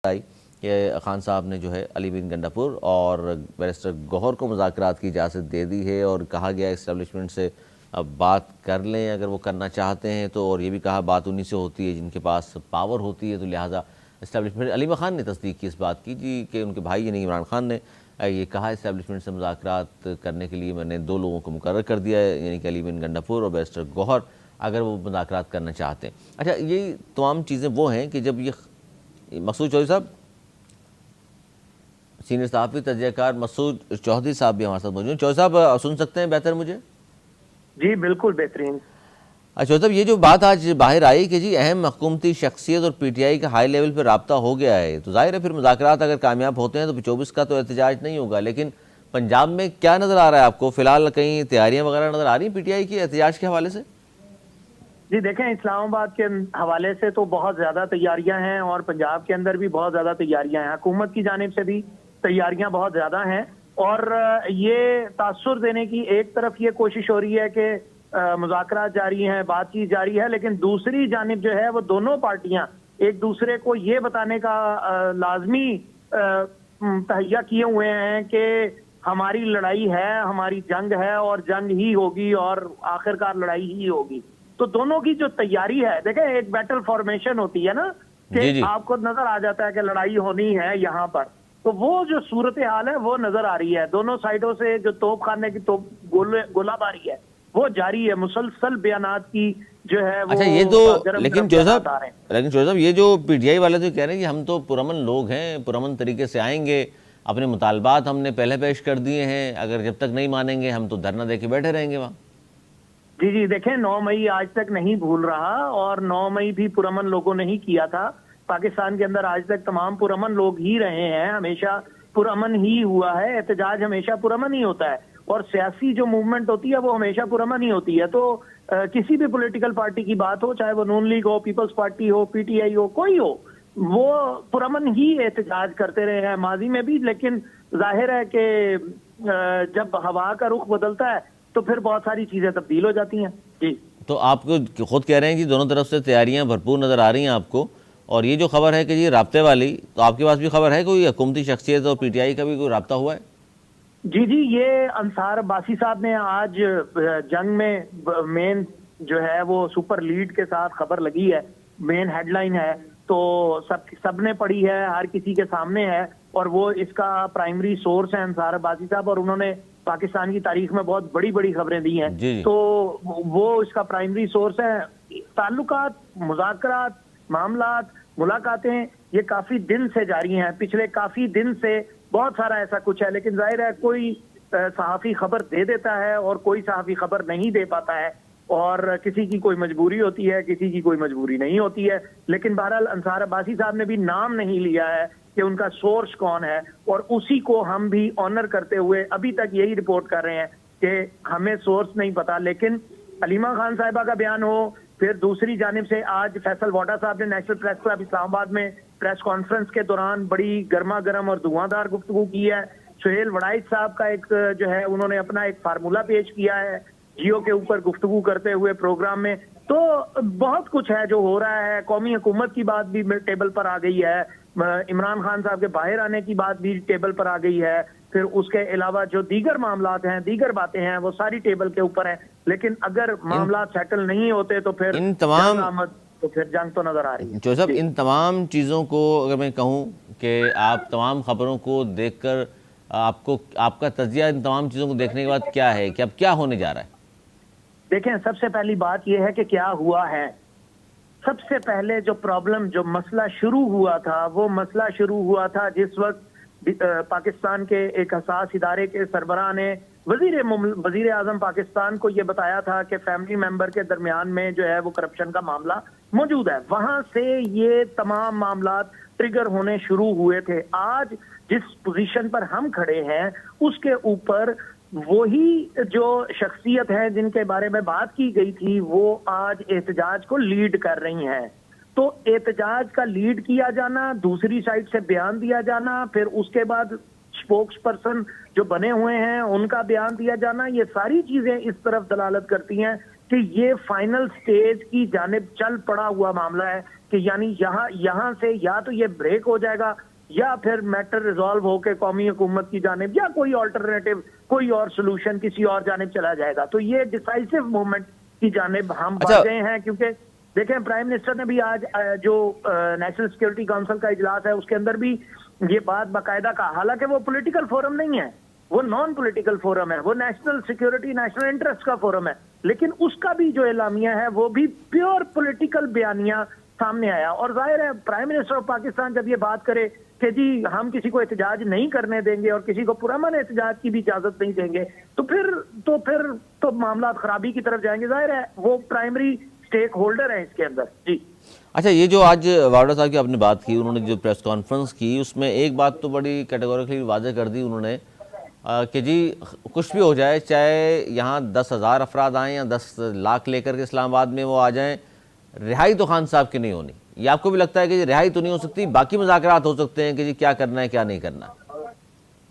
آئی کہ خان صاحب نے جو ہے علی بن گنڈاپور اور بیرسٹر گوہر کو مذاکرات کی اجازت دے دی ہے، اور کہا گیا اسٹیبلشمنٹ سے اب بات کر لیں اگر وہ کرنا چاہتے ہیں تو، اور یہ بھی کہا بات انہی سے ہوتی ہے جن کے پاس پاور ہوتی ہے، تو لہٰذا اسٹیبلشمنٹ علی خان نے تصدیق کی اس بات کی جی کہ ان کے بھائی یعنی عمران خان نے یہ کہا اسٹیبلشمنٹ سے مذاکرات کرنے کے لیے میں نے 2 لوگوں کو مقرر کر دیا ہے، یعنی کہ علی بن گنڈاپور اور بیرسٹر گوہر، اگر وہ مذاکرات کرنا چاہتے ہیں۔ اچھا، یہ تمام چیزیں وہ ہیں کہ جب یہ مسعود چودھری صاحب، سینئر صحافی تجزیہ کار مسعود چودھری صاحب بھی ہمارے ساتھ موجود ہیں۔ چودھری صاحب سن سکتے ہیں بہتر مجھے؟ جی بالکل بہترین۔ اچھا صاحب، یہ جو بات آج باہر آئی کہ جی اہم حکومتی شخصیت اور پی ٹی آئی کا ہائی لیول پہ رابطہ ہو گیا ہے، تو ظاہر ہے پھر مذاکرات اگر کامیاب ہوتے ہیں تو 24 کا تو احتجاج نہیں ہوگا، لیکن پنجاب میں کیا نظر آ رہا ہے آپ کو؟ فی الحال کہیں تیاریاں وغیرہ نظر آ رہی ہیں پی ٹی آئی کی احتجاج کے حوالے سے؟ جی دیکھیں، اسلام آباد کے حوالے سے تو بہت زیادہ تیاریاں ہیں، اور پنجاب کے اندر بھی بہت زیادہ تیاریاں ہیں، حکومت کی جانب سے بھی تیاریاں بہت زیادہ ہیں، اور یہ تاثر دینے کی ایک طرف یہ کوشش ہو رہی ہے کہ مذاکرات جاری ہیں، بات چیت جاری ہے، لیکن دوسری جانب جو ہے وہ دونوں پارٹیاں ایک دوسرے کو یہ بتانے کا لازمی تہیہ کیے ہوئے ہیں کہ ہماری لڑائی ہے، ہماری جنگ ہے، اور جنگ ہی ہوگی، اور آخرکار لڑائی ہی ہوگی۔ تو دونوں کی جو تیاری ہے، دیکھیں ایک بیٹل فارمیشن ہوتی ہے نا کہ آپ کو نظر آ جاتا ہے کہ لڑائی ہونی ہے یہاں پر، تو وہ جو صورتحال ہے وہ نظر آ رہی ہے، دونوں سائڈوں سے جو توپ خانے کی گولہ باری ہے وہ جاری ہے، مسلسل بیانات کی جو ہے وہ۔ اچھا، یہ تو لیکن چودھری صاحب یہ جو پی ٹی آئی والے تو کہہ رہے ہیں کہ ہم تو پرامن لوگ ہیں، پرامن طریقے سے آئیں گے، اپنے مطالبات ہم نے پہلے پیش کر دیے ہیں، اگر جب تک نہیں مانیں گے ہم تو دھرنا دے کے بیٹھے رہیں گے وہاں۔ جی دیکھیں، 9 مئی آج تک نہیں بھول رہا، اور 9 مئی بھی پرامن لوگوں نے ہی کیا تھا۔ پاکستان کے اندر آج تک تمام پرامن لوگ ہی رہے ہیں، ہمیشہ پرامن ہی ہوا ہے، احتجاج ہمیشہ پرامن ہی ہوتا ہے، اور سیاسی جو موومنٹ ہوتی ہے وہ ہمیشہ پرامن ہی ہوتی ہے۔ تو کسی بھی پولیٹیکل پارٹی کی بات ہو، چاہے وہ نون لیگ ہو، پیپلز پارٹی ہو، پی ٹی آئی ہو، کوئی ہو، وہ پرامن ہی احتجاج کرتے رہے ہیں ماضی میں بھی، لیکن ظاہر ہے کہ جب ہوا کا رخ بدلتا ہے تو پھر بہت ساری چیزیں تبدیل ہو جاتی ہیں۔ جی تو آپ کو خود کہہ رہے ہیں جی دونوں طرف سے تیاریاں بھرپور نظر آ رہی ہیں آپ کو، اور یہ جو خبر ہے کہ جی رابطے والی، تو آپ کے پاس بھی خبر ہے کوئی حکومتی شخصیت اور پی ٹی آئی کا بھی کوئی رابطہ ہوا ہے؟ جی یہ انصار عباسی صاحب نے آج جنگ میں مین جو ہے وہ سپر لیڈ کے ساتھ خبر لگی ہے، مین ہیڈ لائن ہے، تو سب نے پڑھی ہے، ہر کسی کے سامنے ہے، اور وہ اس کا پرائمری سورس ہے انصار عباسی صاحب، اور انہوں نے پاکستان کی تاریخ میں بہت بڑی بڑی خبریں دی ہیں، تو وہ اس کا پرائمری سورس ہے۔ تعلقات، مذاکرات، معاملات، ملاقاتیں یہ کافی دن سے جاری ہیں، پچھلے کافی دن سے بہت سارا ایسا کچھ ہے، لیکن ظاہر ہے کوئی صحافی خبر دے دیتا ہے اور کوئی صحافی خبر نہیں دے پاتا ہے، اور کسی کی کوئی مجبوری ہوتی ہے، کسی کی کوئی مجبوری نہیں ہوتی ہے، لیکن بہرحال انصار عباسی صاحب نے بھی نام نہیں لیا ہے کہ ان کا سورس کون ہے، اور اسی کو ہم بھی آنر کرتے ہوئے ابھی تک یہی رپورٹ کر رہے ہیں کہ ہمیں سورس نہیں پتا۔ لیکن علیمہ خان صاحبہ کا بیان ہو، پھر دوسری جانب سے آج فیصل واڈا صاحب نے نیشنل پریس کلب اسلام آباد میں پریس کانفرنس کے دوران بڑی گرما گرم اور دھواں گفتگو کی ہے۔ سہیل وڑائچ صاحب کا ایک جو ہے انہوں نے اپنا ایک فارمولا پیش کیا ہے جیو کے اوپر گفتگو کرتے ہوئے پروگرام میں، تو بہت کچھ ہے جو ہو رہا ہے۔ قومی حکومت کی بات بھی ٹیبل پر آ گئی ہے، عمران خان صاحب کے باہر آنے کی بات بھی ٹیبل پر آ گئی ہے، پھر اس کے علاوہ جو دیگر معاملات ہیں، دیگر باتیں ہیں، وہ ساری ٹیبل کے اوپر ہیں، لیکن اگر معاملات سیٹل نہیں ہوتے تو پھر جنگ تو نظر آ رہی ہے۔ جو صاحب ان تمام چیزوں کو اگر میں کہوں کہ آپ تمام خبروں کو دیکھ کر آپ کا تجزیہ ان تمام چیزوں کو دیکھنے کے بعد کیا ہے کہ اب کیا ہونے جا رہا ہے؟ دیکھیں، سب سے پہلی بات یہ ہے کہ کیا ہوا ہے۔ سب سے پہلے جو پرابلم، جو مسئلہ شروع ہوا تھا، وہ مسئلہ شروع ہوا تھا جس وقت پاکستان کے ایک حساس ادارے کے سربراہ نے وزیر اعظم پاکستان کو یہ بتایا تھا کہ فیملی ممبر کے درمیان میں جو ہے وہ کرپشن کا معاملہ موجود ہے، وہاں سے یہ تمام معاملات ٹریگر ہونے شروع ہوئے تھے۔ آج جس پوزیشن پر ہم کھڑے ہیں اس کے اوپر وہی جو شخصیت ہے جن کے بارے میں بات کی گئی تھی وہ آج احتجاج کو لیڈ کر رہی ہیں، تو احتجاج کا لیڈ کیا جانا، دوسری سائڈ سے بیان دیا جانا، پھر اس کے بعد سپوکس پرسن جو بنے ہوئے ہیں ان کا بیان دیا جانا، یہ ساری چیزیں اس طرف دلالت کرتی ہیں کہ یہ فائنل سٹیج کی جانب چل پڑا ہوا معاملہ ہے کہ یعنی یہاں سے یا تو یہ بریک ہو جائے گا یا پھر میٹر ریزالو ہو کے قومی حکومت کی جانب یا کوئی آلٹرنیٹو کوئی اور سلوشن کسی اور جانب چلا جائے گا. تو یہ ڈیسائسو موومنٹ کی جانب ہم بڑھ گئے ہیں, کیونکہ دیکھیں پرائم منسٹر نے بھی آج جو نیشنل سیکورٹی کونسل کا اجلاس ہے اس کے اندر بھی یہ بات باقاعدہ کہا, حالانکہ وہ پولیٹیکل فورم نہیں ہے, وہ نان پولیٹیکل فورم ہے, وہ نیشنل سیکورٹی نیشنل انٹرسٹ کا فورم ہے, لیکن اس کا بھی جو اعلامیہ ہے وہ بھی پیور پولیٹیکل بیانیہ سامنے آیا. اور ظاہر ہے پرائم منسٹر آف پاکستان جب یہ بات کرے کہ جی ہم کسی کو احتجاج نہیں کرنے دیں گے اور کسی کو پرامن احتجاج کی بھی اجازت نہیں دیں گے, تو معاملات خرابی کی طرف جائیں گے. ظاہر ہے وہ پرائمری سٹیک ہولڈر ہیں اس کے اندر. جی اچھا, یہ جو آج واڈا صاحب کی آپ نے بات کی, انہوں نے جو پریس کانفرنس کی اس میں ایک بات تو بڑی کیٹیگوریکلی واضح کر دی انہوں نے کہ جی کچھ بھی ہو جائے, چاہے یہاں 10,000 افراد آئیں یا 10 لاکھ لے کر کے اسلام آباد میں وہ آ جائیں, رہائی تو خان صاحب کی نہیں ہونی. یہ آپ کو بھی لگتا ہے کہ رہائی تو نہیں ہو سکتی, باقی مذاکرات ہو سکتے ہیں کہ جی کیا کرنا ہے کیا نہیں کرنا؟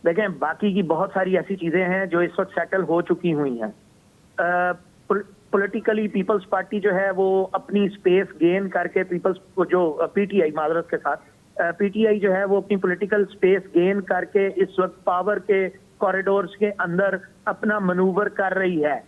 دیکھیں باقی کی بہت ساری ایسی چیزیں ہیں جو اس وقت سیٹل ہو چکی ہوئی ہیں. پولیٹیکلی پیپلز پارٹی جو ہے وہ اپنی سپیس گین کر کے جو پی ٹی آئی معذرت کے ساتھ پی ٹی آئی جو ہے وہ اپنی پولیٹیکل سپیس گین کر کے اس وقت پاور کے کوریڈورز کے اندر اپنا منوور کر رہی ہے,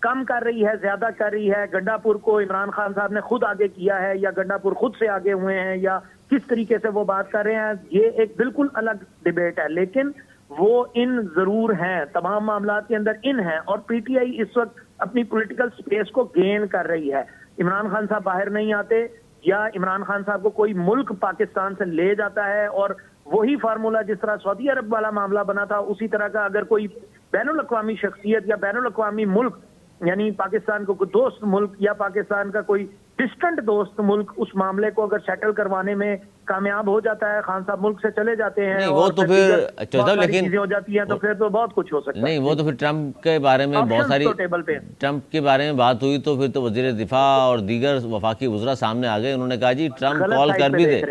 کم کر رہی ہے, زیادہ کر رہی ہے. گنڈا پور کو عمران خان صاحب نے خود آگے کیا ہے یا گنڈا پور خود سے آگے ہوئے ہیں یا کس طریقے سے وہ بات کر رہے ہیں, یہ ایک بالکل الگ ڈیبیٹ ہے, لیکن وہ ان ضرور ہیں, تمام معاملات کے اندر ان ہیں. اور پی ٹی آئی اس وقت اپنی پولیٹیکل سپیس کو گین کر رہی ہے. عمران خان صاحب باہر نہیں آتے یا عمران خان صاحب کو کوئی ملک پاکستان سے لے جاتا ہے اور وہی فارمولا جس طرح سعودی عرب والا معاملہ بنا تھا اسی طرح کا اگر کوئی بین الاقوامی شخصیت یا بین الاقوامی ملک یعنی پاکستان کو کوئی دوست ملک یا پاکستان کا کوئی ڈسٹنٹ دوست ملک اس معاملے کو اگر سیٹل کروانے میں کامیاب ہو جاتا ہے, خان صاحب ملک سے چلے جاتے ہیں, وہ تو پھر چیزیں ہو جاتی ہیں تو پھر تو بہت کچھ ہو سکتا ہے. نہیں وہ تو پھر ٹرمپ کے بارے میں بہت ساری ٹرمپ کے بارے میں بات ہوئی تو پھر تو وزیر دفاع اور دیگر وفاقی وزراء سامنے آ گئے, انہوں نے کہا جی ٹرمپ کال کر بھی دے,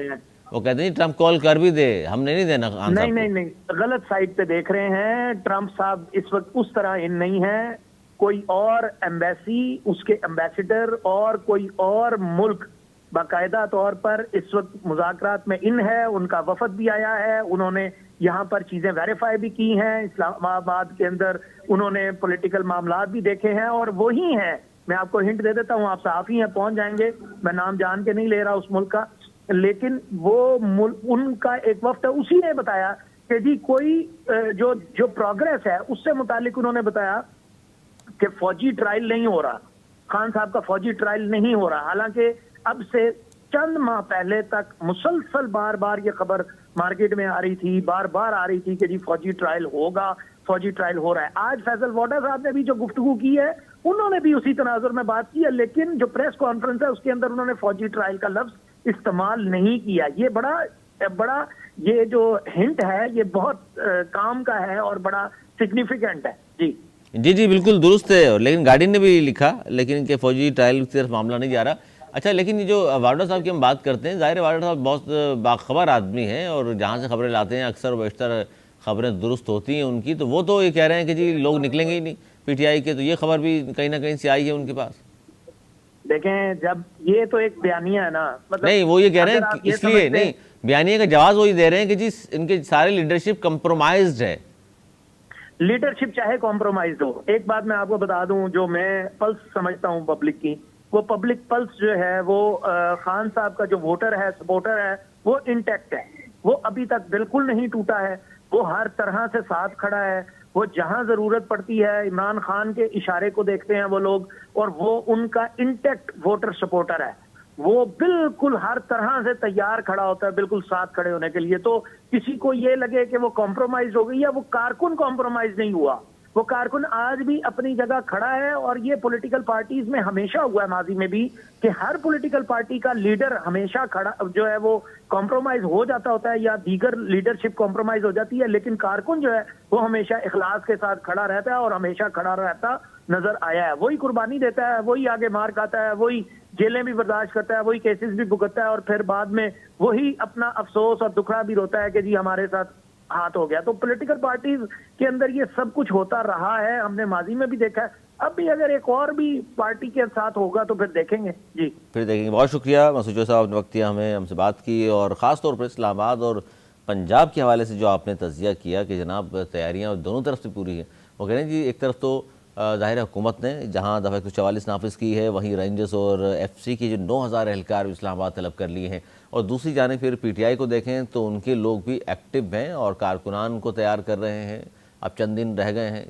وہ کہتے ہیں ٹرمپ کال کر بھی دے, ہم نے نہیں دینا. نہیں غلط سائٹ پہ دیکھ رہے ہیں. ٹرمپ صاحب اس وقت اس طرح ان نہیں ہے, کوئی اور ایمبیسی, اس کے ایمبیسڈر اور کوئی اور ملک باقاعدہ طور پر اس وقت مذاکرات میں ان ہے, ان کا وفد بھی آیا ہے, انہوں نے یہاں پر چیزیں ویریفائی بھی کی ہیں, اسلام آباد کے اندر انہوں نے پولیٹیکل معاملات بھی دیکھے ہیں اور وہی ہیں. میں آپ کو ہنٹ دے دیتا ہوں, آپ صحافی ہیں پہنچ جائیں گے, میں نام جان کے نہیں لے رہا اس ملک کا, لیکن وہ ان کا ایک وفد ہے, اسی نے بتایا کہ جی کوئی جو پروگریس ہے اس سے متعلق انہوں نے بتایا کہ فوجی ٹرائل نہیں ہو رہا, خان صاحب کا فوجی ٹرائل نہیں ہو رہا, حالانکہ اب سے چند ماہ پہلے تک مسلسل بار بار یہ خبر مارکیٹ میں آ رہی تھی, بار بار آ رہی تھی کہ جی فوجی ٹرائل ہوگا, فوجی ٹرائل ہو رہا ہے. آج فیصل واڈا صاحب نے بھی جو گفتگو کی ہے انہوں نے بھی اسی تناظر میں بات کی ہے, لیکن جو پریس کانفرنس ہے اس کے اندر انہوں نے فوجی ٹرائل کا لفظ استعمال نہیں کیا. یہ بڑا یہ جو ہنٹ ہے یہ بہت کام کا ہے اور بڑا سگنیفیکنٹ ہے. جی بالکل درست ہے, لیکن گارڈین نے بھی لکھا لیکن کہ فوجی ٹرائل کی طرف معاملہ نہیں جا رہا. اچھا, لیکن یہ جو واڈا صاحب کی ہم بات کرتے ہیں, ظاہر واڈا صاحب بہت باخبر آدمی ہیں اور جہاں سے خبریں لاتے ہیں اکثر و بیشتر خبریں درست ہوتی ہیں ان کی, تو وہ تو یہ کہہ رہے ہیں کہ جی لوگ نکلیں گے ہی نہیں پی ٹی آئی کے, تو یہ خبر بھی کہیں نہ کہیں سے آئی ہے ان کے پاس. دیکھیں جب یہ تو ایک بیانیہ ہے نا, نہیں وہ یہ کہہ رہے ہیں اس لیے نہیں, بیانیہ کا جواز وہی دے رہے ہیں کہ جی ان کے سارے لیڈرشپ کمپرومائزڈ ہے. لیڈرشپ چاہے کمپرومائز ہو, ایک بات میں آپ کو بتا دوں جو میں پلس سمجھتا ہوں پبلک کی, وہ پبلک پلس جو ہے وہ خان صاحب کا جو ووٹر ہے, سپورٹر ہے, وہ انٹیکٹ ہے, وہ ابھی تک بالکل نہیں ٹوٹا ہے, وہ ہر طرح سے ساتھ کھڑا ہے, وہ جہاں ضرورت پڑتی ہے عمران خان کے اشارے کو دیکھتے ہیں وہ لوگ, اور وہ ان کا انٹیکٹ ووٹر سپورٹر ہے, وہ بالکل ہر طرح سے تیار کھڑا ہوتا ہے بالکل ساتھ کھڑے ہونے کے لیے. تو کسی کو یہ لگے کہ وہ کمپرومائز ہو گئی یا وہ کارکن کمپرومائز نہیں ہوا, وہ کارکن آج بھی اپنی جگہ کھڑا ہے. اور یہ پولیٹیکل پارٹیز میں ہمیشہ ہوا ہے ماضی میں بھی کہ ہر پولیٹیکل پارٹی کا لیڈر ہمیشہ کھڑا جو ہے وہ کمپرومائز ہو جاتا ہوتا ہے یا دیگر لیڈرشپ کمپرومائز ہو جاتی ہے, لیکن کارکن جو ہے وہ ہمیشہ اخلاص کے ساتھ کھڑا رہتا ہے اور ہمیشہ کھڑا رہتا نظر آیا ہے. وہی قربانی دیتا ہے, وہی آگے مار کھاتا ہے, وہی جیلیں بھی برداشت کرتا ہے, وہی کیسز بھی بھگتتا ہے, اور پھر بعد میں وہی اپنا افسوس اور دکھڑا بھی روتا ہے کہ جی ہمارے ساتھ ہاتھ ہو گیا. تو پولیٹیکل پارٹیز کے اندر یہ سب کچھ ہوتا رہا ہے, ہم نے ماضی میں بھی دیکھا ہے. اب بھی اگر ایک اور بھی پارٹی کے ساتھ ہوگا تو پھر دیکھیں گے جی. پھر دیکھیں گے. بہت شکریہ مسعود چوہے صاحب، نے وقت دیا ہم سے بات کی، اور خاص طور پر اسلام آباد اور پنجاب کے حوالے سے جو آپ نے تجزیہ کیا کہ جناب تیاریاں دونوں طرف سے پوری ہیں. وہ کہہ رہے ہیں جی ایک طرف تو ظاہر حکومت نے جہاں دفعہ 144 نافذ کی ہے، وہیں رینجرز اور ایف سی کی جو 9000 اہلکار اسلام آباد طلب کر لیے ہیں، اور دوسری جانب پھر پی ٹی آئی کو دیکھیں تو ان کے لوگ بھی ایکٹیو ہیں اور کارکنان کو تیار کر رہے ہیں. اب چند دن رہ گئے ہیں.